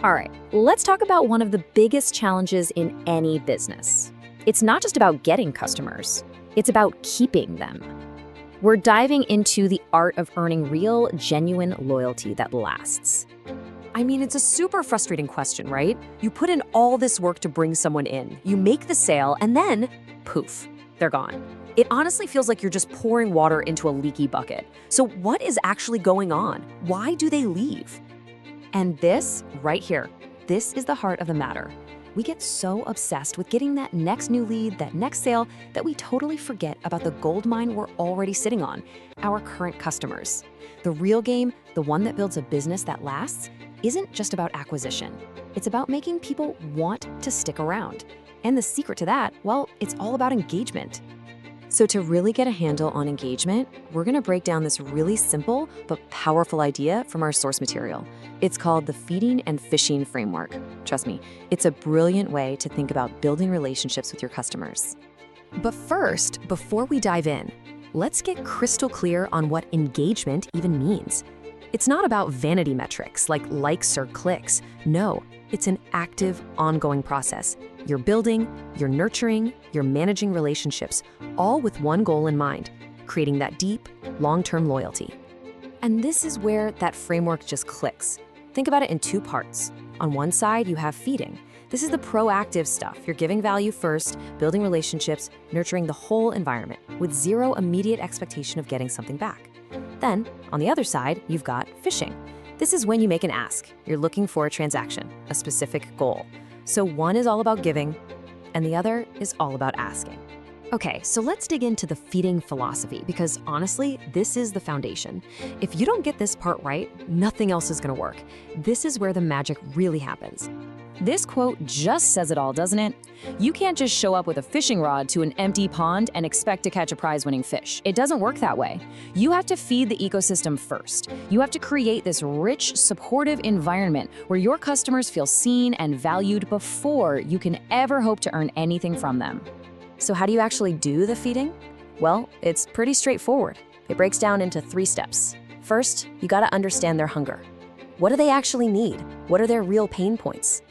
All right, let's talk about one of the biggest challenges in any business. It's not just about getting customers, it's about keeping them. We're diving into the art of earning real, genuine loyalty that lasts. I mean, it's a super frustrating question, right? You put in all this work to bring someone in, you make the sale, and then poof, they're gone. It honestly feels like you're just pouring water into a leaky bucket. So what is actually going on? Why do they leave? And this, right here, this is the heart of the matter. We get so obsessed with getting that next new lead, that next sale, that we totally forget about the gold mine we're already sitting on, our current customers. The real game, the one that builds a business that lasts, isn't just about acquisition. It's about making people want to stick around. And the secret to that, well, it's all about engagement. So to really get a handle on engagement, we're gonna break down this really simple but powerful idea from our source material. It's called the Feeding and Fishing Framework. Trust me, it's a brilliant way to think about building relationships with your customers. But first, before we dive in, let's get crystal clear on what engagement even means. It's not about vanity metrics like likes or clicks. No, it's an active, ongoing process. You're building, you're nurturing, you're managing relationships, all with one goal in mind, creating that deep, long-term loyalty. And this is where that framework just clicks. Think about it in two parts. On one side, you have feeding. This is the proactive stuff. You're giving value first, building relationships, nurturing the whole environment with zero immediate expectation of getting something back. Then, on the other side, you've got fishing. This is when you make an ask. You're looking for a transaction, a specific goal. So one is all about giving, and the other is all about asking. Okay, so let's dig into the feeding philosophy because honestly, this is the foundation. If you don't get this part right, nothing else is gonna work. This is where the magic really happens. This quote just says it all, doesn't it? You can't just show up with a fishing rod to an empty pond and expect to catch a prize-winning fish. It doesn't work that way. You have to feed the ecosystem first. You have to create this rich, supportive environment where your customers feel seen and valued before you can ever hope to earn anything from them. So how do you actually do the feeding? Well, it's pretty straightforward. It breaks down into 3 steps. First, you gotta understand their hunger. What do they actually need? What are their real pain points?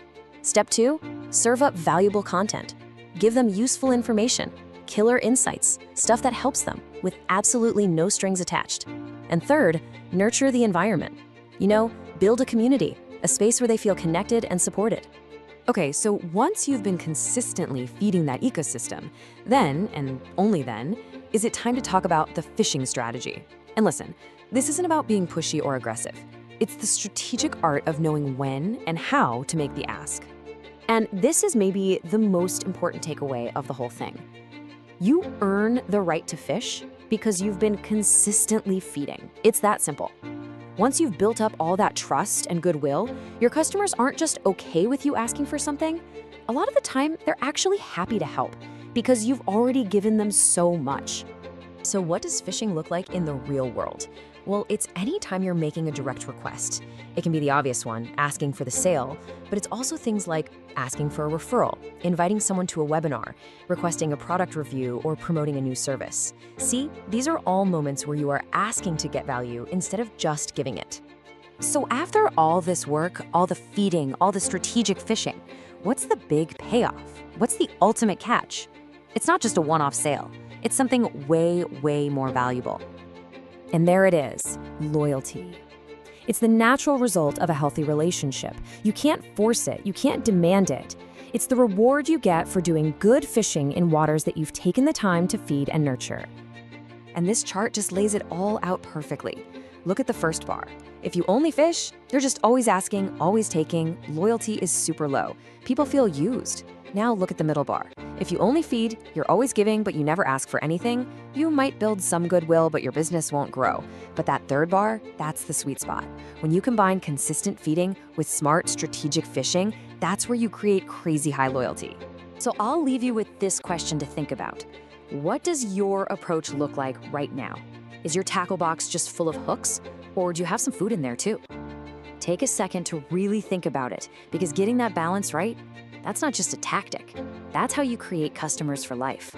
Step 2, serve up valuable content. Give them useful information, killer insights, stuff that helps them with absolutely no strings attached. And third, nurture the environment. You know, build a community, a space where they feel connected and supported. Okay, so once you've been consistently feeding that ecosystem, then, and only then, is it time to talk about the fishing strategy. And listen, this isn't about being pushy or aggressive. It's the strategic art of knowing when and how to make the ask. And this is maybe the most important takeaway of the whole thing. You earn the right to fish because you've been consistently feeding. It's that simple. Once you've built up all that trust and goodwill, your customers aren't just okay with you asking for something. A lot of the time, they're actually happy to help because you've already given them so much. So what does fishing look like in the real world? Well, it's any time you're making a direct request. It can be the obvious one, asking for the sale, but it's also things like asking for a referral, inviting someone to a webinar, requesting a product review, or promoting a new service. See, these are all moments where you are asking to get value instead of just giving it. So after all this work, all the feeding, all the strategic fishing, what's the big payoff? What's the ultimate catch? It's not just a one-off sale. It's something way, way more valuable. And there it is, loyalty. It's the natural result of a healthy relationship. You can't force it, you can't demand it. It's the reward you get for doing good fishing in waters that you've taken the time to feed and nurture. And this chart just lays it all out perfectly. Look at the first bar. If you only fish, you're just always asking, always taking, loyalty is super low. People feel used. Now look at the middle bar. If you only feed, you're always giving, but you never ask for anything, you might build some goodwill, but your business won't grow. But that third bar, that's the sweet spot. When you combine consistent feeding with smart, strategic fishing, that's where you create crazy high loyalty. So I'll leave you with this question to think about. What does your approach look like right now? Is your tackle box just full of hooks, or do you have some food in there too? Take a second to really think about it, because getting that balance right, that's not just a tactic. That's how you create customers for life.